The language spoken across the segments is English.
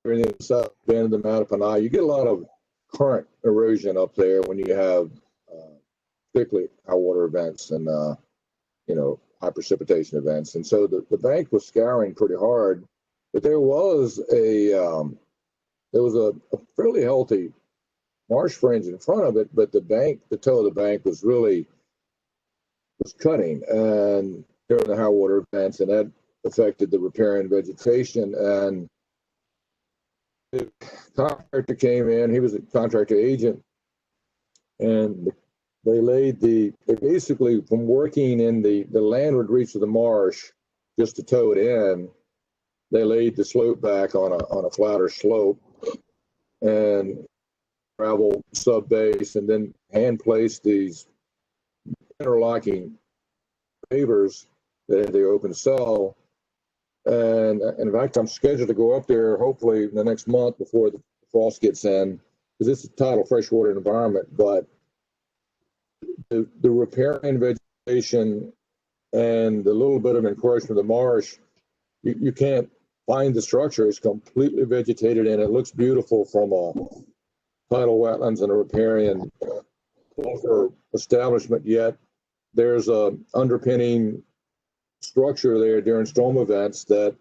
in the south bend of the Mattaponi, you get a lot of current erosion up there when you have particularly high water events and high precipitation events. And so the bank was scouring pretty hard, but there was a fairly healthy marsh fringe in front of it, but the toe of the bank was cutting and during the high water events, and that affected the riparian vegetation. And the contractor came in, he was a contractor agent, and they basically, from working in the landward reach of the marsh, just to tow it in, they laid the slope back on a flatter slope and gravel sub-base, and then hand placed these interlocking pavers that had the open cell. And in fact, I'm scheduled to go up there hopefully in the next month before the frost gets in, because it's a tidal freshwater environment. But the riparian vegetation and the little bit of encroachment of the marsh, you can't find the structure. It's completely vegetated, and it looks beautiful from a tidal wetlands and a riparian establishment. Yet there's a underpinning structure there during storm events that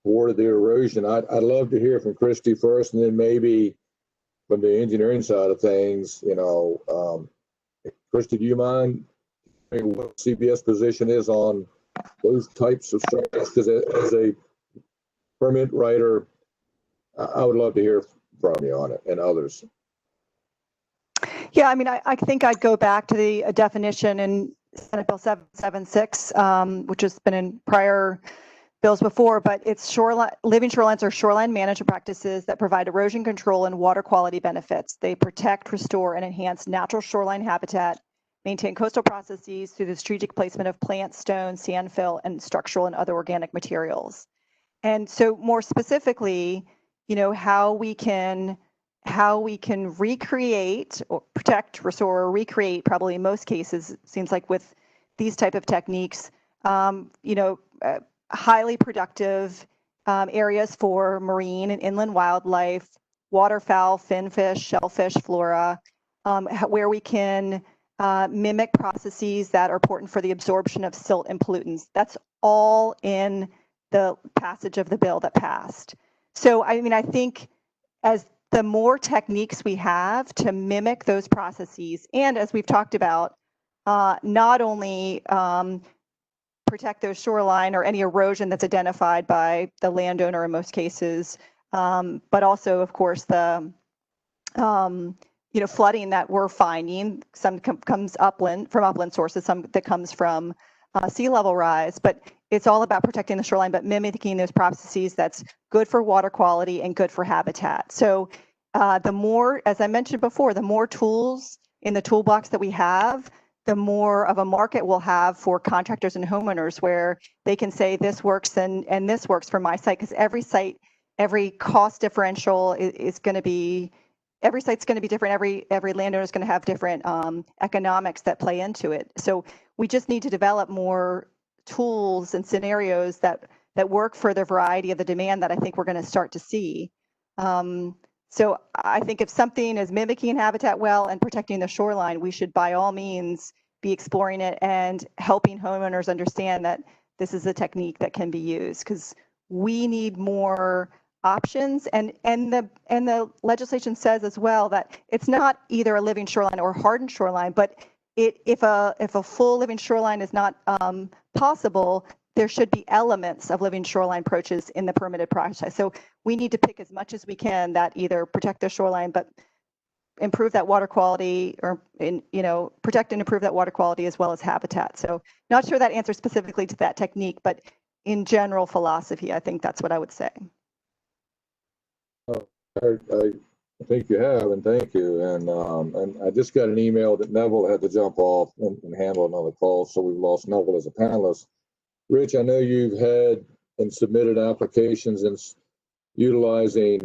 thwarted the erosion. I'd love to hear from Christy first, and then maybe from the engineering side of things. Christy, do you mind what CBS position is on those types of structures? Because as a permit writer, I would love to hear from you on it, and others. Yeah, I mean, I think I'd go back to the definition in Senate Bill 776, which has been in prior bills before, but it's living shorelines are shoreline management practices that provide erosion control and water quality benefits. They protect, restore, and enhance natural shoreline habitat, maintain coastal processes through the strategic placement of plants, stones, sand fill, and structural and other organic materials. And so more specifically, how we can recreate or protect, restore, or recreate, probably in most cases, it seems like with these type of techniques, highly productive areas for marine and inland wildlife, waterfowl, finfish, shellfish, flora, where we can mimic processes that are important for the absorption of silt and pollutants. That's all in the passage of the bill that passed. So, I mean, I think as the more techniques we have to mimic those processes, and as we've talked about, not only protect those shoreline or any erosion that's identified by the landowner in most cases, but also, of course, the flooding that we're finding. Some comes upland from upland sources, some that comes from sea level rise, but it's all about protecting the shoreline, but mimicking those processes that's good for water quality and good for habitat. So the more, as I mentioned before, the more tools in the toolbox that we have, the more of a market we'll have for contractors and homeowners where they can say this works and this works for my site, because every site, every cost differential is going to be, every site's going to be different. Every landowner is going to have different economics that play into it. So we just need to develop more tools and scenarios that work for the variety of the demand that I think we're going to start to see. So I think if something is mimicking habitat well and protecting the shoreline, we should by all means be exploring it and helping homeowners understand that this is a technique that can be used, because we need more options. And the legislation says as well that it's not either a living shoreline or hardened shoreline, but if a full living shoreline is not possible, there should be elements of living shoreline approaches in the permitted process. So we need to pick as much as we can that either protect the shoreline, but improve that water quality, or protect and improve that water quality as well as habitat. So not sure that answers specifically to that technique, but in general philosophy, I think that's what I would say. I think you have, and thank you. And I just got an email that Neville had to jump off and handle another call, so we've lost Neville as a panelist. Rich, I know you've had and submitted applications and utilizing,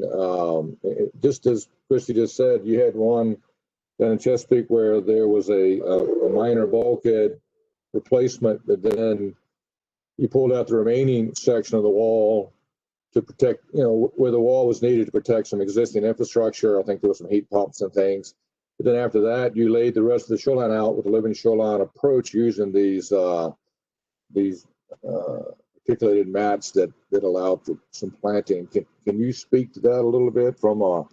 just as Christy just said, you had one down in Chesapeake where there was a minor bulkhead replacement, but then you pulled out the remaining section of the wall to protect, where the wall was needed to protect some existing infrastructure. I think there were some heat pumps and things. But then after that, you laid the rest of the shoreline out with a living shoreline approach using these articulated mats that allow for some planting. Can you speak to that a little bit from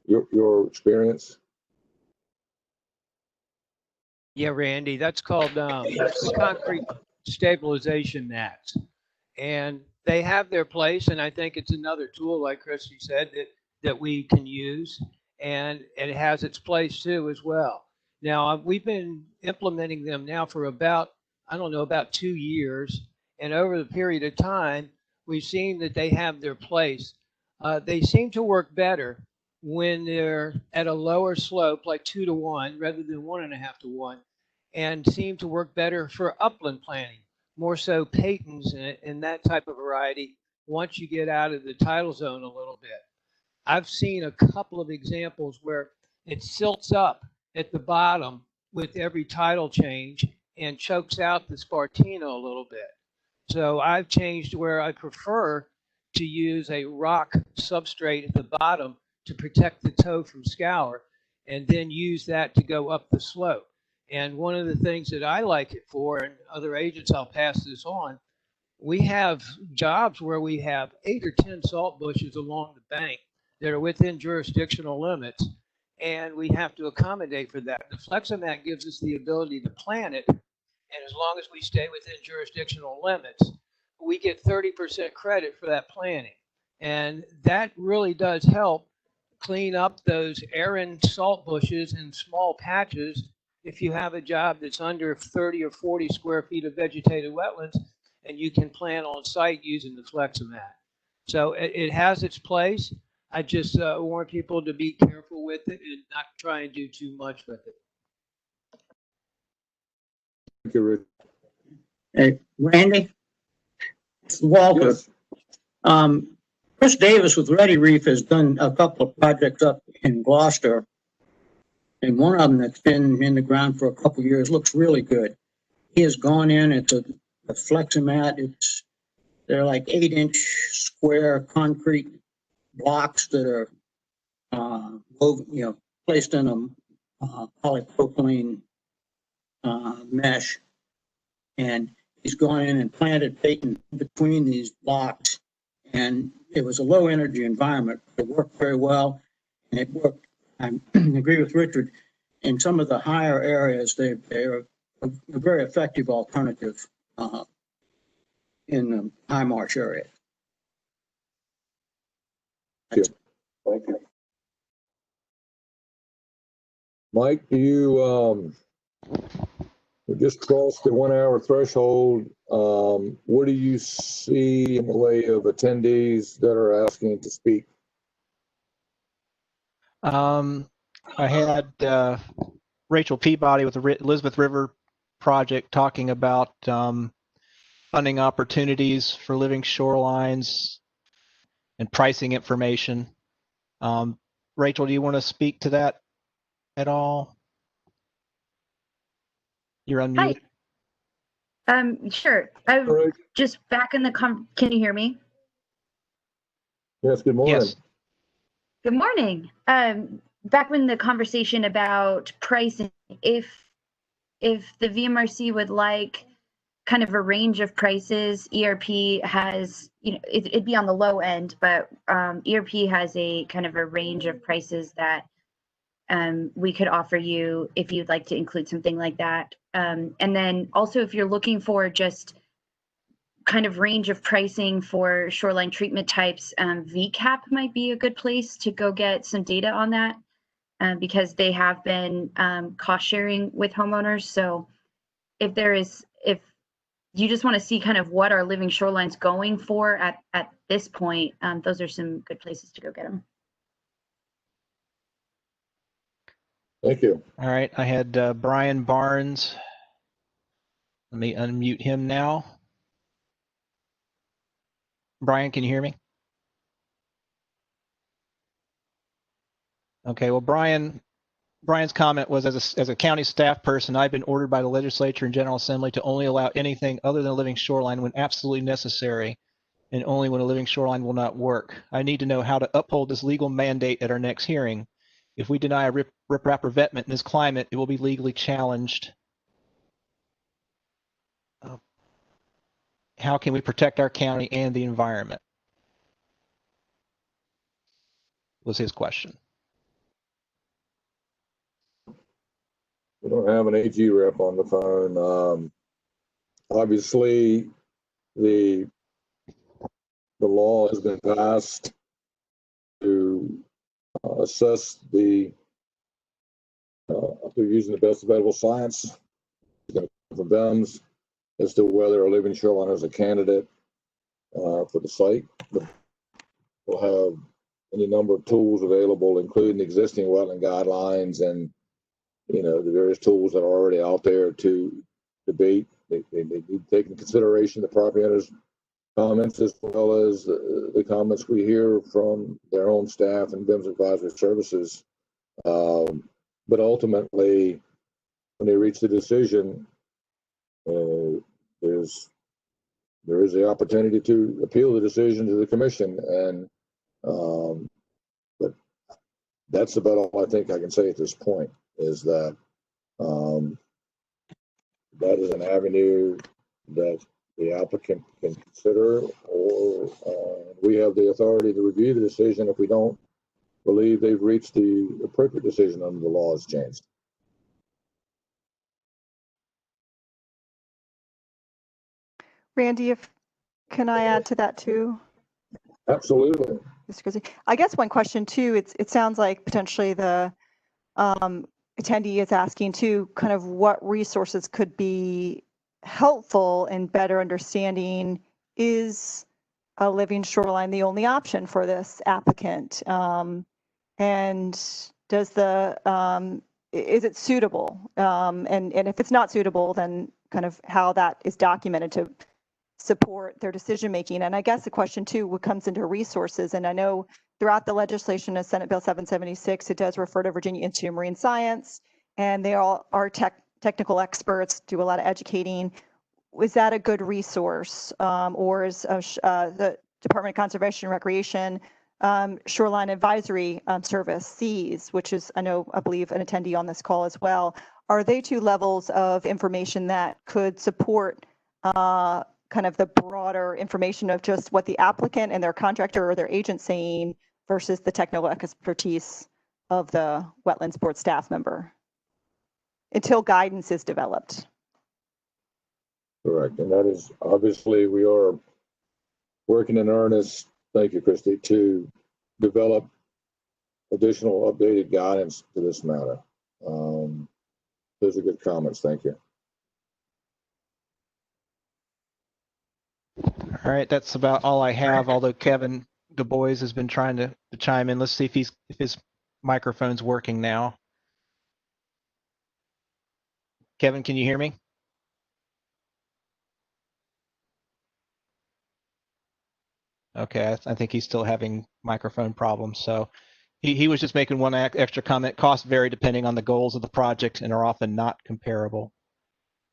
your experience? Yeah, Randy, that's called concrete stabilization mats. And they have their place, and I think it's another tool, like Christy said, that we can use, and it has its place too as well. Now, we've been implementing them now for about 2 years, and over the period of time, we've seen that they have their place. They seem to work better when they're at a lower slope, like 2 to 1, rather than 1.5 to 1, and seem to work better for upland planting, more so Peytons and that type of variety once you get out of the tidal zone a little bit. I've seen a couple of examples where it silts up at the bottom with every tidal change and chokes out the Spartina a little bit. So I've changed where I prefer to use a rock substrate at the bottom to protect the toe from scour, and then use that to go up the slope. And one of the things that I like it for, and other agents, I'll pass this on, we have jobs where we have 8 or 10 salt bushes along the bank that are within jurisdictional limits, and we have to accommodate for that. The Fleximat gives us the ability to plan it, and as long as we stay within jurisdictional limits, we get 30% credit for that planning. And that really does help clean up those errant salt bushes in small patches if you have a job that's under 30 or 40 square feet of vegetated wetlands, and you can plan on site using the Fleximat. So it has its place. I just want people to be careful with it and not try and do too much with it. Thank you, Rick. Hey, Randy, Walter. Yes. Chris Davis with Ready Reef has done a couple of projects up in Gloucester, and one of them that's been in the ground for a couple of years looks really good. He has gone in. It's a Fleximat. They're like 8-inch square concrete blocks that are placed in a polypropylene mesh, and he's gone in and planted Peyton between these blocks, and it was a low energy environment. It worked very well, and it worked. I agree with Richard. In some of the higher areas, they're a very effective alternative in the high marsh area. Thank you. Mike, we just crossed the 1 hour threshold. What do you see in the way of attendees that are asking to speak? I had Rachel Peabody with the Elizabeth River Project talking about funding opportunities for living shorelines and pricing information. Rachel, do you want to speak to that at all? You're unmuted. Hi. Sure. I'm just back in the can you hear me? Yes, good morning. Yes. Good morning. Back when the conversation about pricing, if the VMRC would like kind of a range of prices, ERP has, it'd be on the low end, but ERP has a kind of a range of prices that we could offer you if you'd like to include something like that. And then also if you're looking for just kind of range of pricing for shoreline treatment types, VCAP might be a good place to go get some data on that because they have been cost sharing with homeowners. So if you just want to see kind of what our living shoreline's going for at this point, those are some good places to go get them. Thank you. All right. I had Brian Barnes. Let me unmute him now. Brian, can you hear me? Okay. Well, Brian's comment was, as a county staff person, I've been ordered by the legislature and General Assembly to only allow anything other than a living shoreline when absolutely necessary. and only when a living shoreline will not work. I need to know how to uphold this legal mandate at our next hearing. If we deny a riprap revetment in this climate, it will be legally challenged. How can we protect our county and the environment? Was his question. We don't have an AG rep on the phone. Obviously, the law has been passed to assess the they're using the best available science from BEMS as to whether a living shoreline is a candidate for the site. We'll have any number of tools available, including existing wetland guidelines and the various tools that are already out there to debate. They need to take into consideration the property owners' comments as well as the comments we hear from their own staff and BIMS advisory services. But ultimately, when they reach the decision, there is the opportunity to appeal the decision to the commission, and but that's about all I think I can say at this point. Is that that is an avenue that the applicant can consider, or we have the authority to review the decision if we don't believe they've reached the appropriate decision under the law has changed. Randy, can I add to that too? Absolutely. I guess one question too, it sounds like potentially the attendee is asking too, kind of what resources could be helpful in better understanding, is a living shoreline the only option for this applicant? And does is it suitable? And if it's not suitable, then kind of how that is documented to support their decision making. And I guess the question too, what comes into resources, and I know throughout the legislation of Senate Bill 776, it does refer to Virginia Institute of Marine Science, and they all are technical experts, do a lot of educating. Was that a good resource, or is the Department of Conservation and Recreation Shoreline Advisory Service, SEAS, which is, I believe an attendee on this call as well, are they two levels of information that could support kind of the broader information of just what the applicant and their contractor or their agent saying versus the technical expertise of the Wetlands Board staff member until guidance is developed? Correct. And that is obviously, we are working in earnest, thank you, Christy, to develop additional updated guidance to this matter. Those are good comments. Thank you. All right, that's about all I have, although Kevin Du Bois has been trying to chime in. Let's see if his microphone's working now. Kevin, can you hear me? Okay, I think he's still having microphone problems. So he was just making one extra comment. Costs vary depending on the goals of the project and are often not comparable.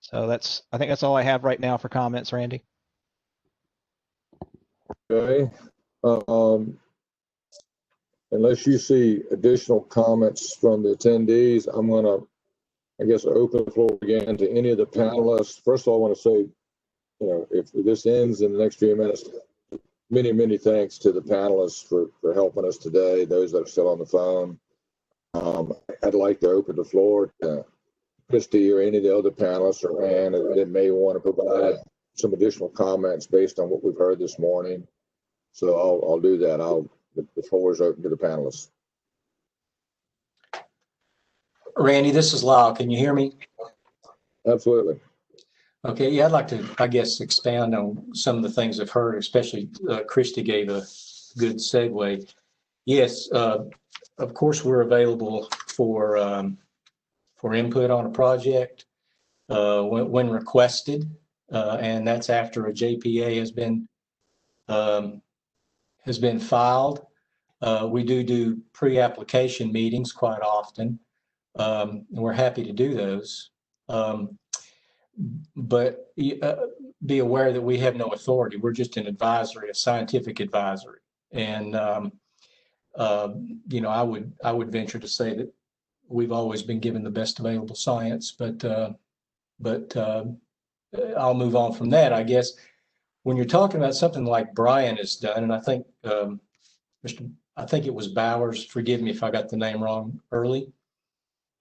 So I think that's all I have right now for comments, Randy. Okay. Unless you see additional comments from the attendees, I'm going to, I guess, open the floor again to any of the panelists. First of all, I want to say, if this ends in the next few minutes, many, many thanks to the panelists for helping us today, those that are still on the phone. I'd like to open the floor to Christy or any of the other panelists or Ann that may want to provide some additional comments based on what we've heard this morning. So I'll do that. The floor is open to the panelists. Randy, this is Lyle. Can you hear me? Absolutely. Okay, yeah, I'd like to, I guess, expand on some of the things I've heard, especially Christy gave a good segue. Yes, of course, we're available for input on a project when requested, and that's after a JPA has been filed. We do pre-application meetings quite often, and we're happy to do those. but be aware that we have no authority. We're just an advisory, a scientific advisory. And, you know, I would venture to say that we've always been given the best available science, but I'll move on from that. I guess when you're talking about something like Brian has done, and I think, I think it was Bowers, forgive me if I got the name wrong early,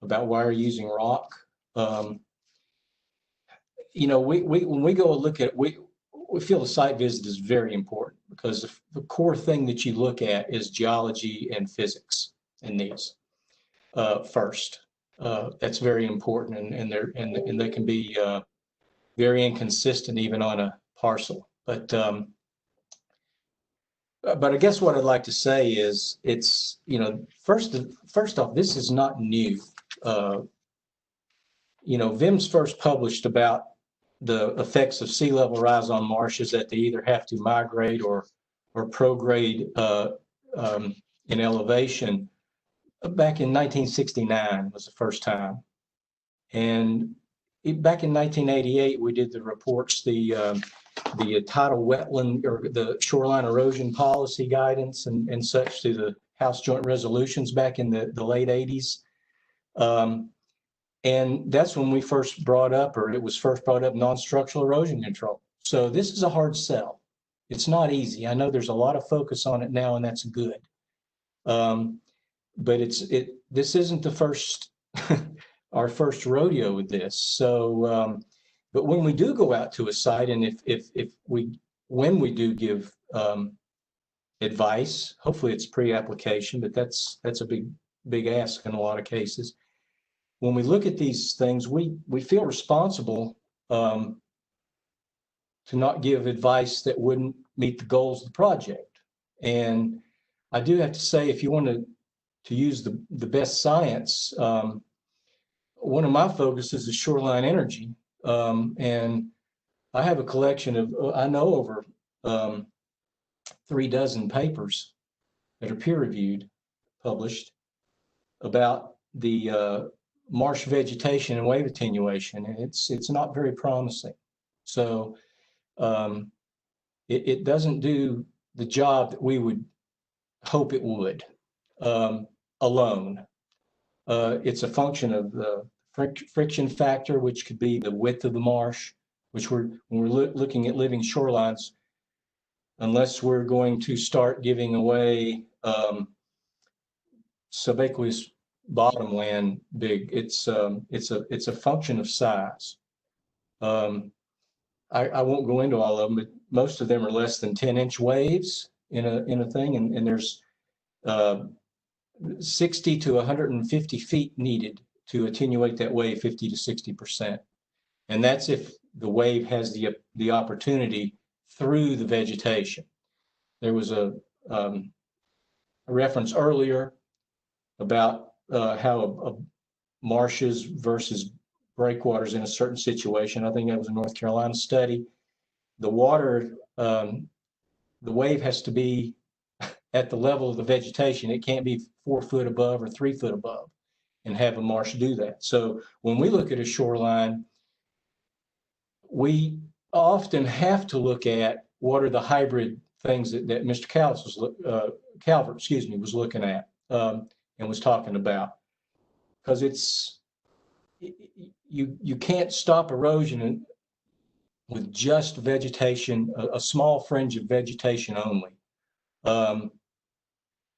about why are you using rock. You know, when we go and look at, we feel the site visit is very important because the core thing that you look at is geology and physics in these first. That's very important, and they can be very inconsistent even on a parcel. But I guess what I'd like to say is it's, you know, first off, this is not new. You know, VIM's first published about the effects of sea level rise on marshes, that they either have to migrate or prograde in elevation back in 1969 was the first time. And back in 1988, we did the reports, the tidal wetland or the shoreline erosion policy guidance and such through the House Joint Resolutions back in the late 80s. And that's when we first brought up, or it was first brought up, non-structural erosion control. So this is a hard sell. It's not easy. I know there's a lot of focus on it now, and that's good. But this isn't the first, our first rodeo with this. So, but when we do go out to a site, and when we do give advice, hopefully it's pre-application, but that's a big ask in a lot of cases. When we look at these things, we feel responsible to not give advice that wouldn't meet the goals of the project. And I do have to say, if you want to use the best science, one of my focuses is shoreline energy. And I have a collection of, I know over 36 papers that are peer-reviewed, published, about the marsh vegetation and wave attenuation, and it's not very promising. So it doesn't do the job that we would hope it would alone. It's a function of the friction factor, which could be the width of the marsh, which when we're looking at living shorelines, unless we're going to start giving away subaqueous bottom land big, it's a function of size. I won't go into all of them, but most of them are less than 10-inch waves in a thing, and there's 60 to 150 feet needed to attenuate that wave 50 to 60%. And that's if the wave has the opportunity through the vegetation. There was a reference earlier about how marshes versus breakwaters in a certain situation. I think that was a North Carolina study. The water, the wave has to be at the level of the vegetation. It can't be 4 foot above or 3 foot above and have a marsh do that. So when we look at a shoreline, we often have to look at what are the hybrid things that Mr. Calvert, was looking at and was talking about. Because you can't stop erosion with just vegetation, a small fringe of vegetation only.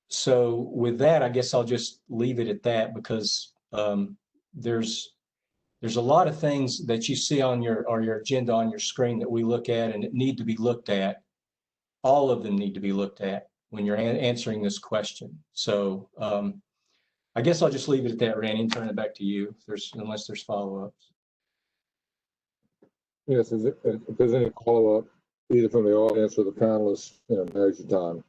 So with that, I guess I'll just leave it at that, because there's a lot of things that you see on your agenda on your screen that we look at and that need to be looked at. All of them need to be looked at when you're answering this question. So I guess I'll just leave it at that, Randy, and turn it back to you unless there's follow-ups. Yes, if there's any follow-up, either from the audience or the panelists, now's your time.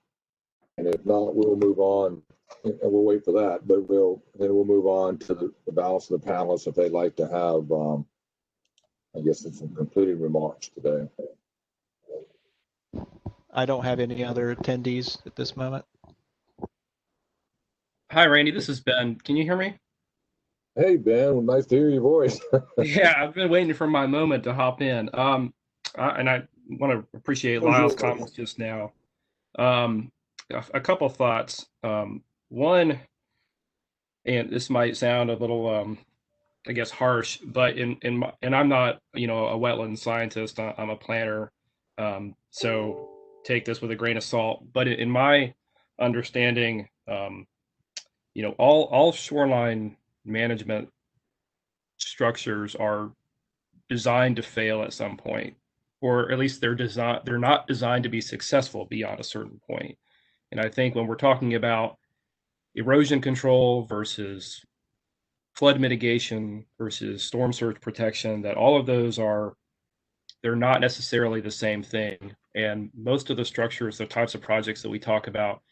And if not, we'll move on, and we'll wait for that, but we'll move on to the balance of the panelists if they'd like to have, I guess, some concluding remarks today. I don't have any other attendees at this moment. Hi, Randy. This is Ben. Can you hear me? Hey, Ben, nice to hear your voice. Yeah, I've been waiting for my moment to hop in. And I want to appreciate Lyle's comments just now. A couple thoughts. One, and this might sound a little, I guess, harsh, but and I'm not, a wetland scientist. I'm a planner, so take this with a grain of salt. But in my understanding, all shoreline management structures are designed to fail at some point, or at least they're not designed to be successful beyond a certain point. And I think when we're talking about erosion control versus flood mitigation versus storm surge protection, that all of those they're not necessarily the same thing. And most of the structures, the types of projects that we talk about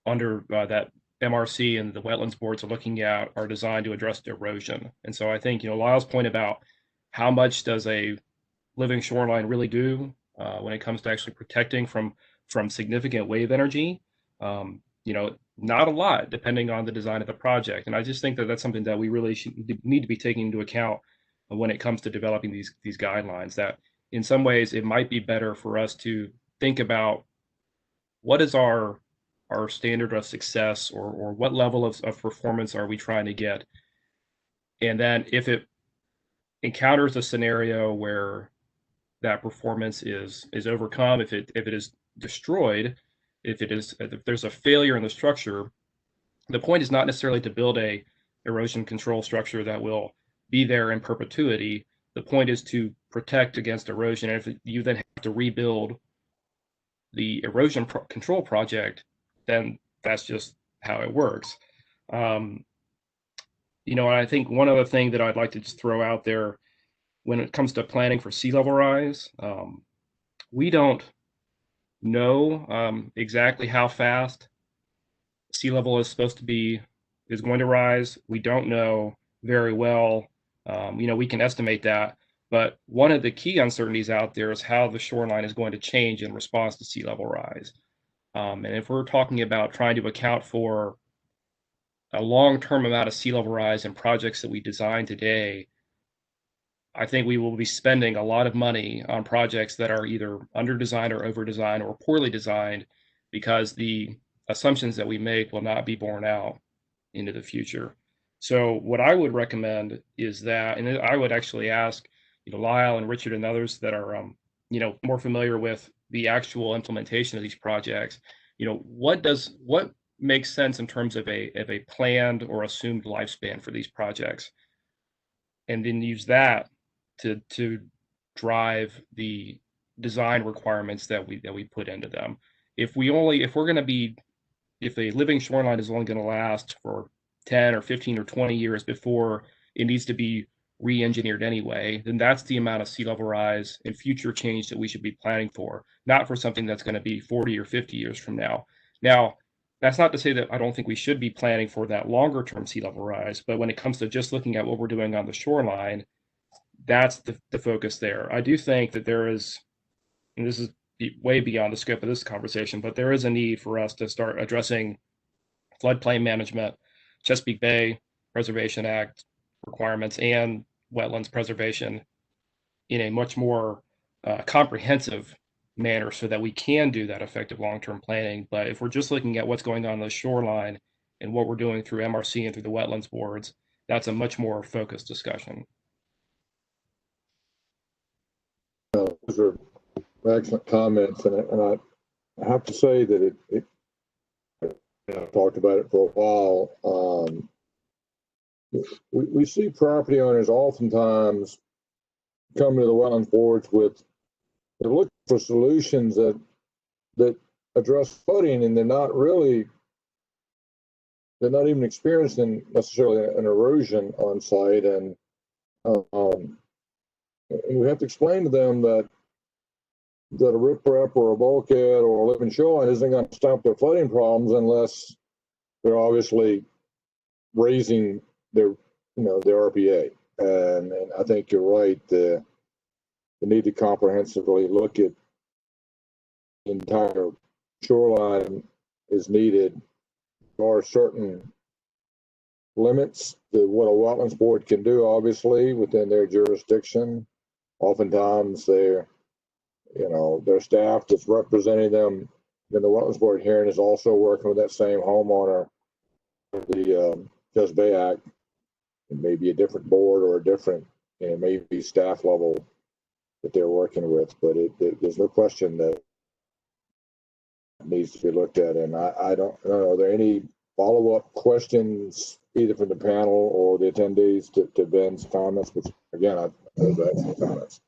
under that MRC and the wetlands boards are looking at are designed to address erosion. And so I think, Lyle's point about how much does a living shoreline really do when it comes to actually protecting from significant wave energy, not a lot, depending on the design of the project. And I just think that that's something that we really need to be taking into account when it comes to developing these guidelines, that in some ways it might be better for us to think about what is our standard of success, or what level of performance are we trying to get. And then if it encounters a scenario where that performance is overcome, if it is destroyed, if there's a failure in the structure, the point is not necessarily to build a erosion control structure that will be there in perpetuity. The point is to protect against erosion. And if you then have to rebuild the erosion control project, then that's just how it works. And I think one other thing that I'd like to just throw out there when it comes to planning for sea level rise, we don't know exactly how fast sea level is going to rise. We don't know very well. We can estimate that, but one of the key uncertainties out there is how the shoreline is going to change in response to sea level rise. And if we're talking about trying to account for a long-term amount of sea level rise in projects that we design today, I think we will be spending a lot of money on projects that are either under-designed or over-designed or poorly designed, because the assumptions that we make will not be borne out into the future. So what I would recommend is that, and I would actually ask, Lyle and Richard and others that are, more familiar with the actual implementation of these projects, what makes sense in terms of a planned or assumed lifespan for these projects, and then use that to drive the design requirements that we put into them. If a living shoreline is only going to last for 10 or 15 or 20 years before it needs to be re-engineered anyway, then that's the amount of sea level rise and future change that we should be planning for, not for something that's going to be 40 or 50 years from now. Now, that's not to say that I don't think we should be planning for that longer term sea level rise, but when it comes to just looking at what we're doing on the shoreline, that's the focus there. I do think that there is, and this is way beyond the scope of this conversation, but there is a need for us to start addressing floodplain management, Chesapeake Bay Preservation Act requirements, and wetlands preservation in a much more comprehensive manner, so that we can do that effective long-term planning. But if we're just looking at what's going on the shoreline and what we're doing through MRC and through the wetlands boards, that's a much more focused discussion. Those are excellent comments, and I have to say that I've talked about it for a while. We see property owners oftentimes come to the wetlands boards they're looking for solutions that address flooding, and they're not even experiencing necessarily an erosion on site, and we have to explain to them that a riprap or a bulkhead or a living shoreline isn't going to stop their flooding problems unless they're obviously raising their RPA. And I think you're right. The need to comprehensively look at the entire shoreline is needed. There are certain limits to what a wetlands board can do, obviously, within their jurisdiction. Oftentimes their staff that's representing them in the wetlands board hearing is also working with that same homeowner, the Just Bay Act. It may be a different board or a different, maybe staff level that they're working with, but there's no question that it needs to be looked at. And I don't know, are there any follow-up questions either from the panel or the attendees to Ben's comments, which again, those are excellent comments.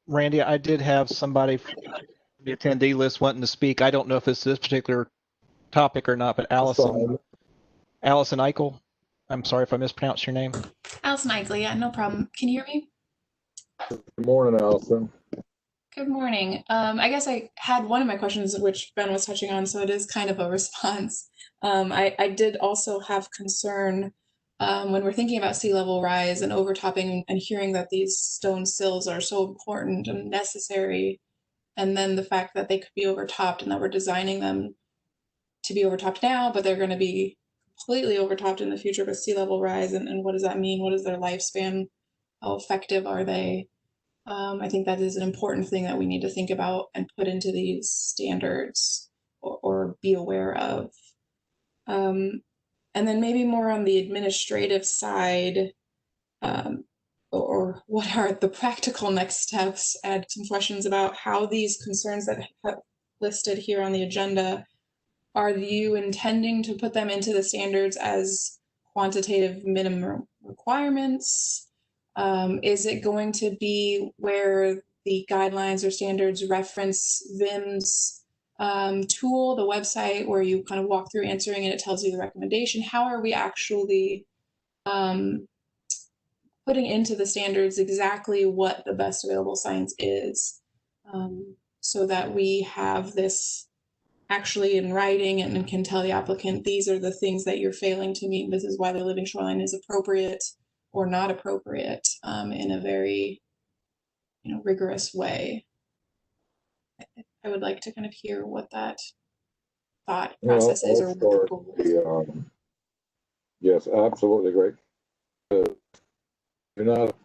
Randy, I did have somebody from the attendee list wanting to speak. I don't know if it's this particular topic or not, but Allison Eichel. I'm sorry if I mispronounced your name. Allison Eichel, yeah, no problem. Can you hear me? Good morning, Allison. Good morning. I guess I had one of my questions, which Ben was touching on, so it is kind of a response. I did also have concern when we're thinking about sea level rise and overtopping and hearing that these stone sills are so important and necessary, and then the fact that they could be overtopped and that we're designing them to be overtopped now, but they're going to be completely overtopped in the future with sea level rise. And what does that mean? What is their lifespan? How effective are they? I think that is an important thing that we need to think about and put into these standards or be aware of. And then maybe more on the administrative side, or what are the practical next steps? Add some questions about how these concerns that have listed here on the agenda, are you intending to put them into the standards as quantitative minimum requirements? Is it going to be where the guidelines or standards reference VIM's tool, the website, where you kind of walk through answering and it tells you the recommendation? How are we actually putting into the standards exactly what the best available science is, so that we have this actually in writing and can tell the applicant, these are the things that you're failing to meet. This is why the living shoreline is appropriate or not appropriate, in a very, rigorous way. I would like to kind of hear what that thought process is, or what the goal is. Yes, absolutely great. You're not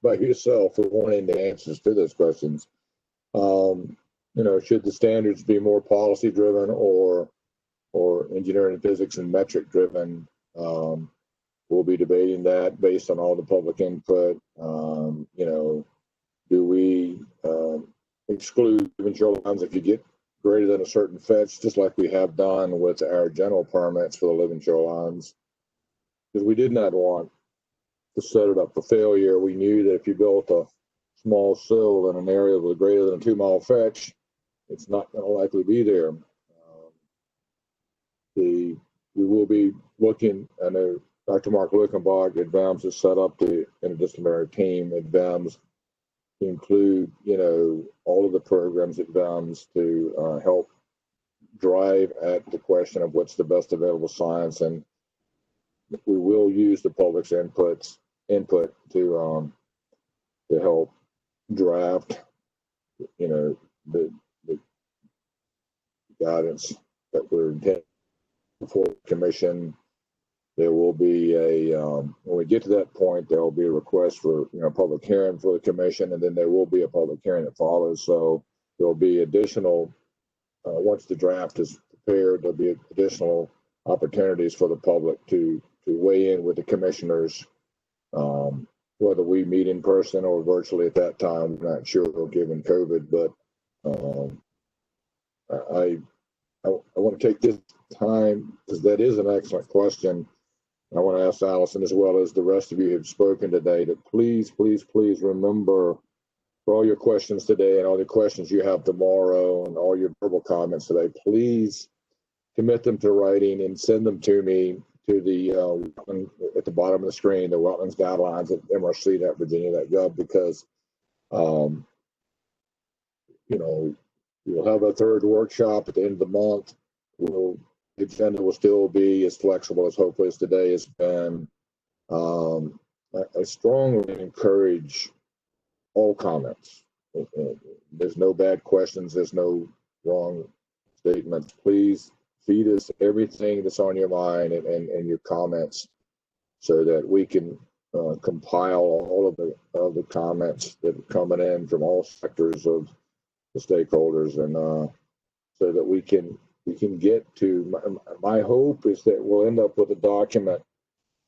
by yourself for wanting the answers to those questions. Should the standards be more policy driven or engineering, physics, and metric driven? We'll be debating that based on all the public input. Do we exclude living shorelines if you get greater than a certain fetch, just like we have done with our general permits for the living shorelines? Because we did not want to set it up for failure. We knew that if you built a small sill in an area with a greater than a 2 mile fetch, it's not going to likely be there. We will be looking, I know Dr. Mark Lukenbach at VAMS has set up the interdisciplinary team at VAMS to include, all of the programs at VAMS to help drive at the question of what's the best available science. And we will use the public's input to help draft, the guidance that we're intending for the commission. There will be when we get to that point, there will be a request for public hearing for the commission, and then there will be a public hearing that follows. So there will be additional once the draft is prepared, there'll be additional opportunities for the public to weigh in with the commissioners, whether we meet in person or virtually at that time. I'm not sure, given COVID, but I want to take this time, because that is an excellent question. I want to ask Allison, as well as the rest of you who have spoken today, to please remember, for all your questions today and all the questions you have tomorrow and all your verbal comments today, please commit them to writing and send them to me to the at the bottom of the screen, the wetlands guidelines at mrc.virginia.gov, because we'll have a third workshop at the end of the month. The agenda will still be as flexible as hopefully as today has been. I strongly encourage all comments. There's no bad questions. There's no wrong statements. Please feed us everything that's on your mind and your comments, so that we can compile all of the comments that are coming in from all sectors of the stakeholders, and so that we can get to. My hope is that we'll end up with a document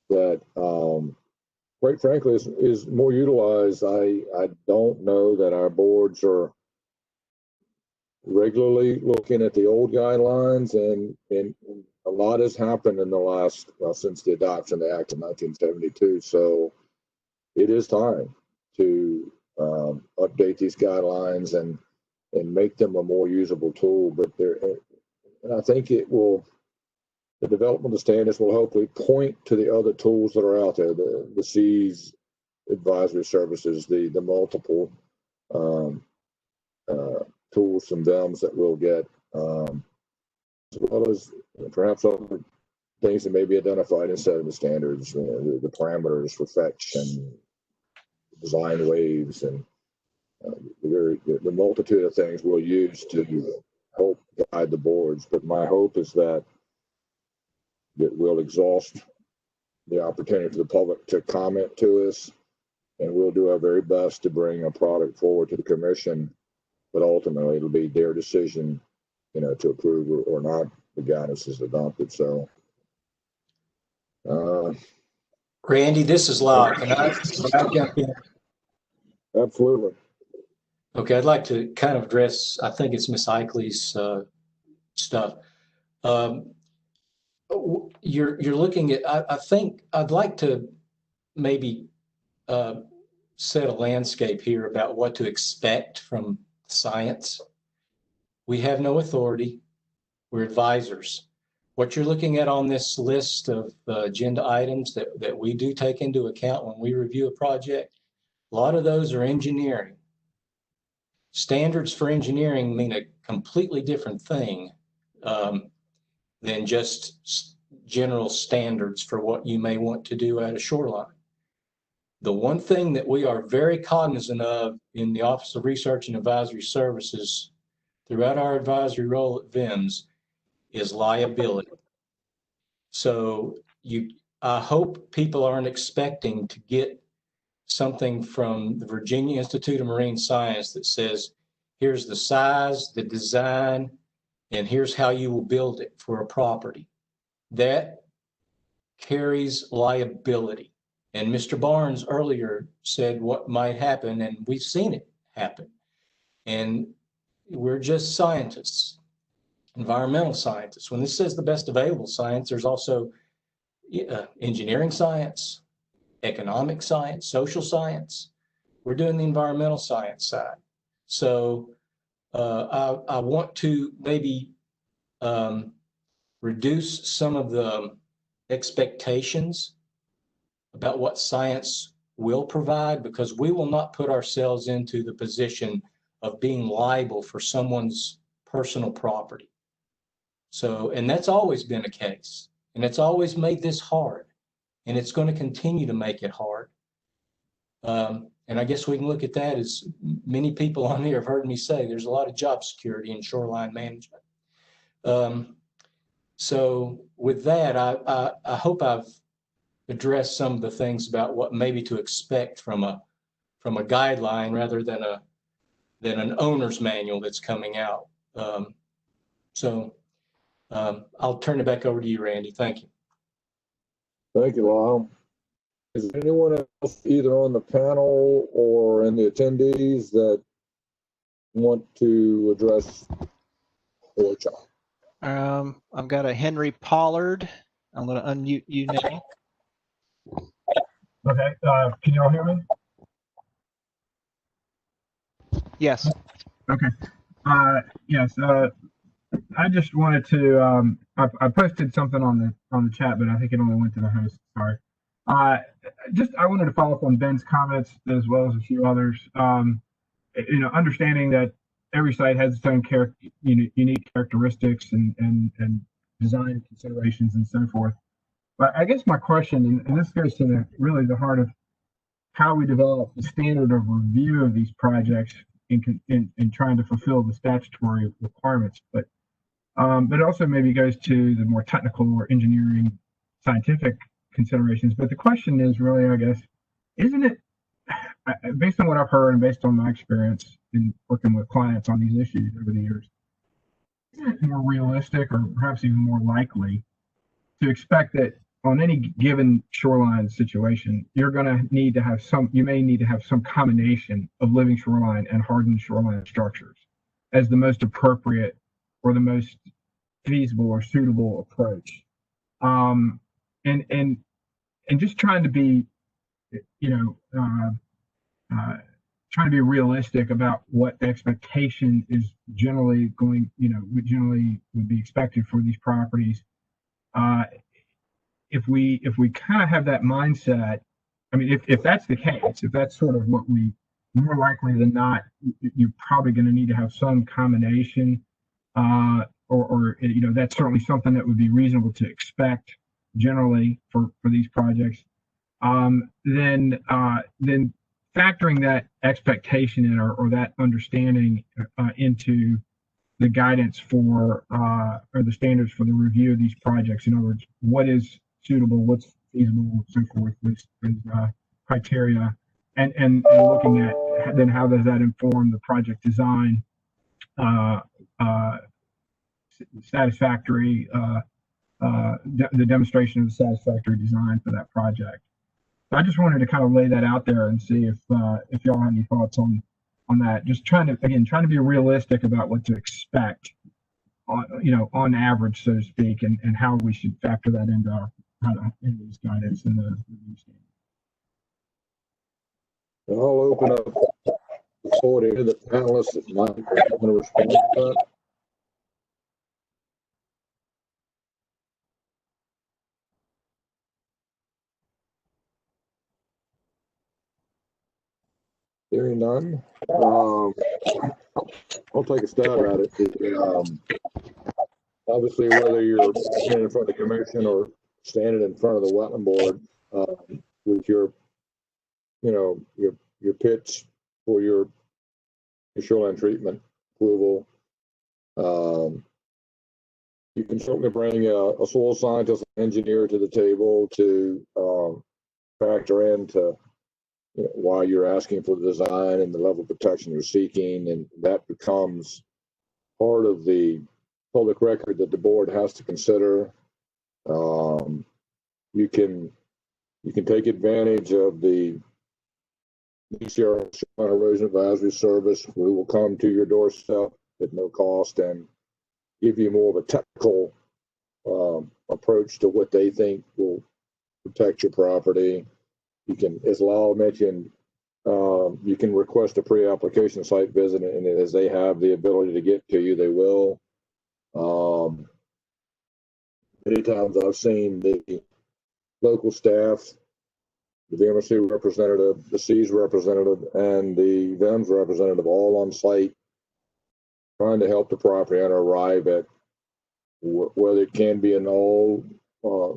that, quite frankly, is more utilized. I don't know that our boards are regularly looking at the old guidelines, and a lot has happened in the last, since the adoption of the Act of 1972. So it is time to update these guidelines and make them a more usable tool. But and I think the development of standards will hopefully point to the other tools that are out there, the C's advisory services, the multiple tools and DEMS that we'll get, as well as perhaps other things that may be identified instead of the standards, the parameters for fetch and design waves, and the multitude of things we'll use to help guide the boards. But my hope is that we'll exhaust the opportunity for the public to comment to us, and we'll do our very best to bring a product forward to the commission. But ultimately, it'll be their decision, to approve or not the guidance is adopted. So, Randy, this is Locke. Can I jump in? Absolutely. Okay, I'd like to kind of address, I think it's Miss Eichley's stuff. You're looking at, I think I'd like to maybe set a landscape here about what to expect from science. We have no authority. We're advisors. What you're looking at on this list of agenda items that we do take into account when we review a project, a lot of those are engineering. Standards for engineering mean a completely different thing than just general standards for what you may want to do at a shoreline. The one thing that we are very cognizant of in the Office of Research and Advisory Services throughout our advisory role at VIMS is liability. So I hope people aren't expecting to get something from the Virginia Institute of Marine Science that says, here's the size, the design, and here's how you will build it for a property. That carries liability. And Mr. Barnes earlier said what might happen, and we've seen it happen. And we're just scientists, environmental scientists. When this says the best available science, there's also engineering science, economic science, social science. We're doing the environmental science side. So I want to maybe reduce some of the expectations about what science will provide, because we will not put ourselves into the position of being liable for someone's personal property. So, and that's always been a case, and it's always made this hard, and it's going to continue to make it hard. And I guess we can look at that as many people on here have heard me say, there's a lot of job security in shoreline management. So with that, I hope I've addressed some of the things about what maybe to expect from a guideline rather than an owner's manual that's coming out. I'll turn it back over to you, Randy. Thank you. Thank you, Lyle. Is there anyone else either on the panel or in the attendees that want to address the workshop? I've got a Henry Pollard. I'm going to unmute you now. Okay, can you all hear me? Yes. Okay. Yes. I just wanted to. I posted something on the chat, but I think it only went to the host. Sorry. I wanted to follow up on Ben's comments as well as a few others. Understanding that every site has its own unique characteristics and design considerations and so forth. But I guess my question, and this goes to really the heart of how we develop the standard of review of these projects in trying to fulfill the statutory requirements. But but it also maybe goes to the more technical or engineering, scientific considerations. But the question is really, I guess, isn't it, based on what I've heard and based on my experience in working with clients on these issues over the years, isn't it more realistic or perhaps even more likely to expect that on any given shoreline situation, you're going to need to have you may need to have some combination of living shoreline and hardened shoreline structures as the most appropriate or the most feasible or suitable approach. And just trying to be, trying to be realistic about what the expectation is generally going, what generally would be expected for these properties. If we kind of have that mindset, I mean, if that's the case, if that's sort of what we, more likely than not, you're probably going to need to have some combination, or that's certainly something that would be reasonable to expect generally for these projects. Then factoring that expectation in or that understanding into the guidance for or the standards for the review of these projects. In other words, what is suitable, what's feasible, so forth, with criteria, and looking at then how does that inform the project design, satisfactory, the demonstration of the satisfactory design for that project. I just wanted to kind of lay that out there and see if y'all have any thoughts on that. Just trying to be realistic about what to expect, on average, so to speak, and how we should factor that into these guidance and the review standards. I'll open up the floor to the panelists that might want to respond to that. Hearing none, I'll take a stab at it. Obviously, whether you're standing in front of the commission or standing in front of the wetland board with your pitch for your shoreline treatment approval, you can certainly bring a soil scientist, engineer to the table to factor into why you're asking for the design and the level of protection you're seeking, and that becomes part of the public record that the board has to consider. You can take advantage of the DCR Erosion Advisory Service. We will come to your doorstep at no cost and give you more of a technical approach to what they think will protect your property. You can, as Lyle mentioned, you can request a pre-application site visit, and as they have the ability to get to you, they will. Many times I've seen the local staff, the VMRC representative, the C's representative, and the VEMS representative all on site trying to help the property owner arrive at whether it can be an all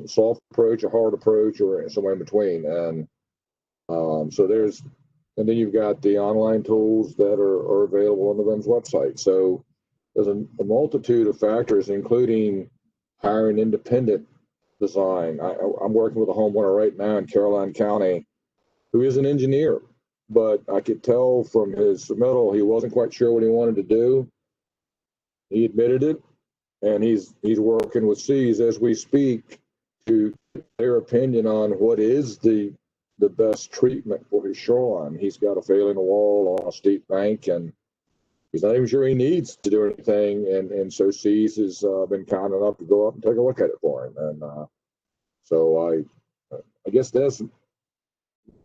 soft approach, a hard approach, or somewhere in between. And and then you've got the online tools that are available on the VEMS website. So there's a multitude of factors, including hiring independent design. I'm working with a homeowner right now in Caroline County who is an engineer, but I could tell from his submittal he wasn't quite sure what he wanted to do. He admitted it, and he's working with C's as we speak to get their opinion on what is the best treatment for his shoreline. He's got a failing wall on a steep bank, and he's not even sure he needs to do anything. And so C's has been kind enough to go up and take a look at it for him. And so I guess that's an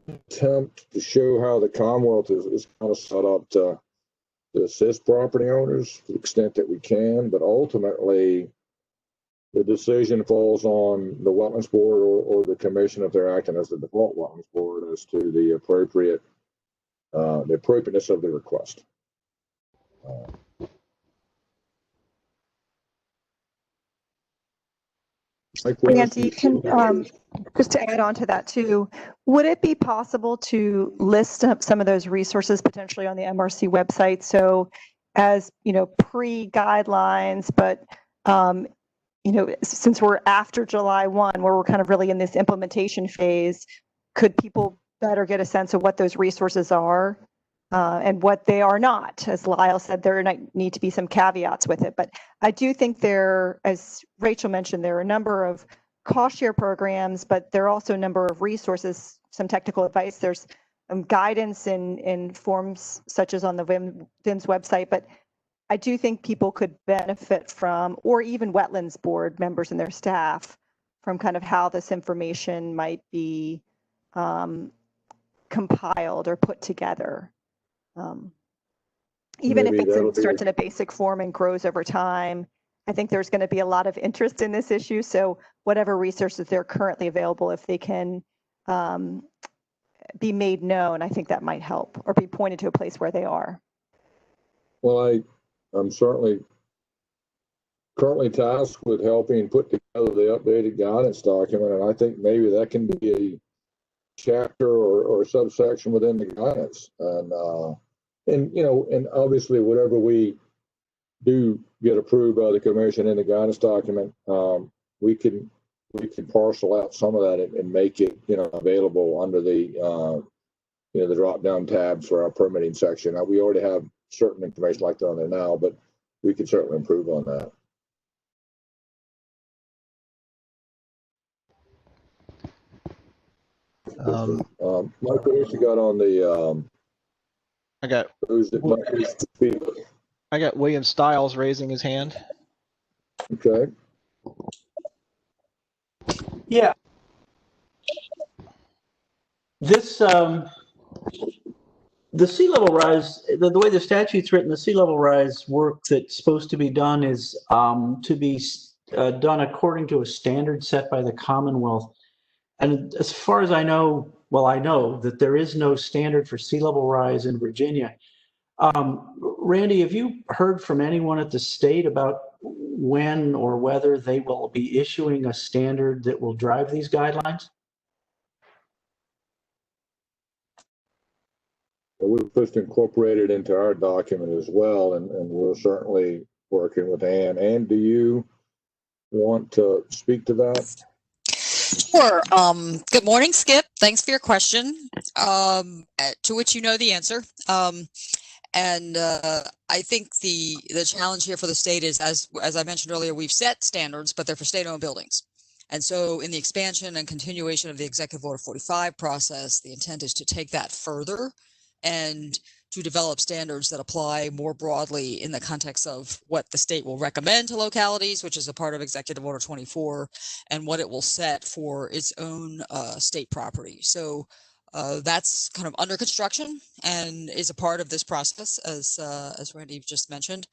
attempt to show how the Commonwealth is kind of set up to assist property owners to the extent that we can, but ultimately the decision falls on the Wetlands Board or the Commission if they're acting as the default Wetlands Board as to the appropriateness of the request. Randy, just to add on to that too, would it be possible to list some of those resources potentially on the MRC website? So as pre-guidelines, but you know, since we're after July 1, where we're kind of really in this implementation phase, could people better get a sense of what those resources are and what they are not? As Lyle said, there need to be some caveats with it. But I do think there, as Rachel mentioned, there are a number of cost share programs, but there are also a number of resources, some technical advice. There's guidance in forms such as on the VIM's website, but I do think people could benefit from, or even Wetlands Board members and their staff, from kind of how this information might be compiled or put together. Even if it starts in a basic form and grows over time, I think there's going to be a lot of interest in this issue. So whatever resources they're currently available, if they can be made known, I think that might help, or be pointed to a place where they are. Well, I'm certainly currently tasked with helping put together the updated guidance document, and I think maybe that can be a chapter or subsection within the guidance. And you know, and obviously whatever we do get approved by the commission in the guidance document, we can parcel out some of that and make it, you know, available under the you know, the drop down tabs for our permitting section. Now, we already have certain information like that on there now, but we can certainly improve on that. Michael, what you got on the I got William Stiles raising his hand. Okay. Yeah. This the sea level rise, the way the statute's written, the sea level rise work that's supposed to be done is to be done according to a standard set by the Commonwealth. And as far as I know, well, I know that there is no standard for sea level rise in Virginia. Randy, have you heard from anyone at the state about when or whether they will be issuing a standard that will drive these guidelines? We've just incorporated into our document as well, and we're certainly working with Ann. Ann, do you want to speak to that? Sure. Good morning, Skip. Thanks for your question, to which you know the answer. And I think the challenge here for the state is, as I mentioned earlier, we've set standards, but they're for state-owned buildings. And so in the expansion and continuation of the Executive Order 45 process, the intent is to take that further and to develop standards that apply more broadly in the context of what the state will recommend to localities, which is a part of Executive Order 24, and what it will set for its own state property. So that's kind of under construction and is a part of this process, as Randy just mentioned.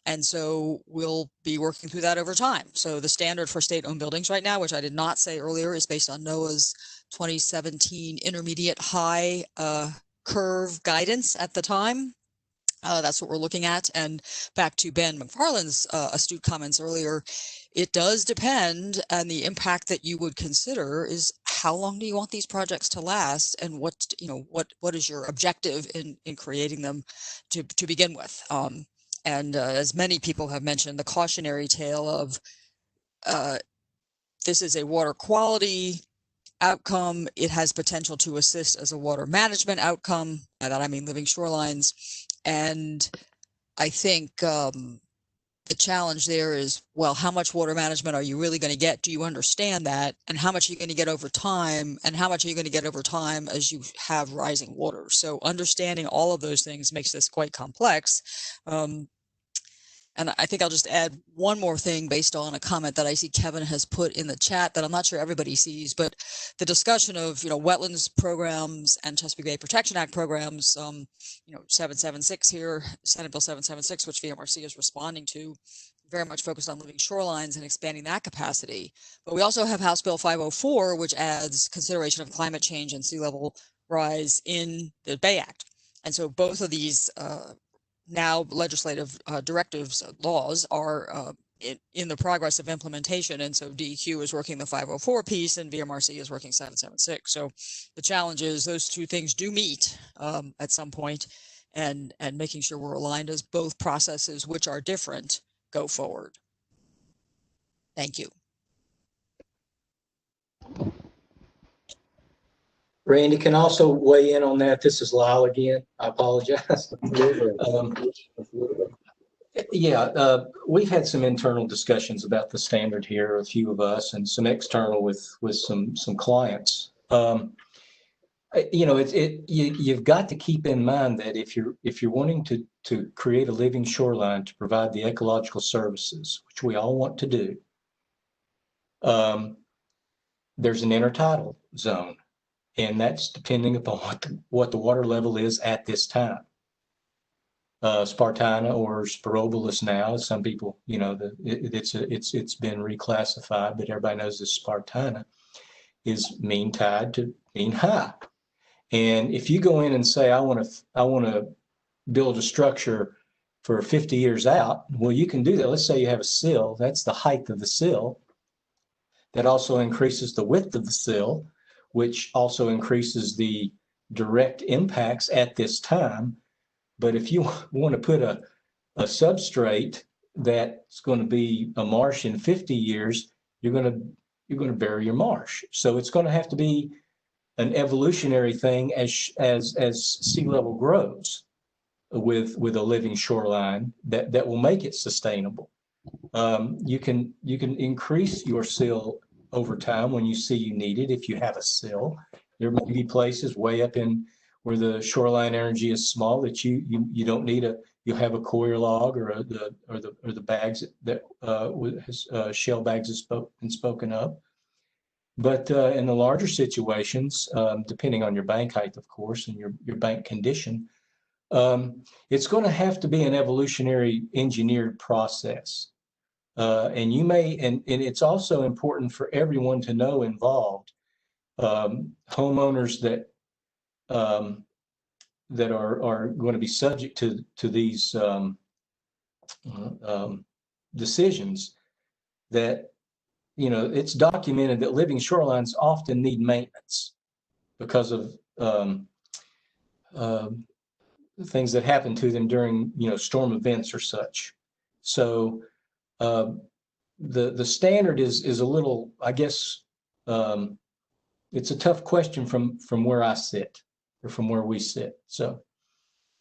And so we'll be working through that over time. So the standard for state-owned buildings right now, which I did not say earlier, is based on NOAA's 2017 intermediate high curve guidance at the time. That's what we're looking at. And back to Ben McFarland's astute comments earlier, it does depend, and the impact that you would consider is how long do you want these projects to last, and what is your objective in creating them to begin with. And as many people have mentioned, the cautionary tale of this is a water quality outcome. It has potential to assist as a water management outcome. By that I mean living shorelines. And I think the challenge there is, well, how much water management are you really going to get? Do you understand that? And how much are you going to get over time? And how much are you going to get over time as you have rising water? So understanding all of those things makes this quite complex. And I think I'll just add one more thing based on a comment that I see Kevin has put in the chat that I'm not sure everybody sees, but the discussion of, wetlands programs and Chesapeake Bay Protection Act programs, 776 here, Senate Bill 776, which VMRC is responding to, very much focused on living shorelines and expanding that capacity. But we also have House Bill 504, which adds consideration of climate change and sea level rise in the Bay Act. And so both of these now legislative directives, laws are in the progress of implementation. And so DEQ is working the 504 piece and VMRC is working 776. So the challenge is those two things do meet at some point, and making sure we're aligned as both processes, which are different, go forward. Thank you. Randy can also weigh in on that. This is Lyle again. I apologize. Yeah, we've had some internal discussions about the standard here, a few of us, and some external with some clients. You know, you've got to keep in mind that if you're wanting to create a living shoreline to provide the ecological services, which we all want to do, there's an intertidal zone, and that's depending upon what the water level is at this time. Spartina or Spirobolus now, some people, you know, it's been reclassified, but everybody knows this Spartina is mean tide to mean high. And if you go in and say, I want to build a structure for 50 years out, well, you can do that. Let's say you have a sill, that's the height of the sill. That also increases the width of the sill, which also increases the direct impacts at this time. But if you want to put a substrate that's going to be a marsh in 50 years, you're going to bury your marsh. So it's going to have to be an evolutionary thing as sea level grows with a living shoreline that will make it sustainable. You can increase your sill over time when you see you need it. If you have a sill, there may be places way up in where the shoreline energy is small that you don't need you'll have a coir log or the bags that shell bags has been spoken of. But in the larger situations, depending on your bank height, of course, and your bank condition, it's going to have to be an evolutionary engineered process. And you may, and it's also important for everyone to know involved, homeowners that are going to be subject to these decisions, that, you know, it's documented that living shorelines often need maintenance because of things that happen to them during, you know, storm events or such. So the standard is a little, I guess, it's a tough question from where I sit, or from where we sit. So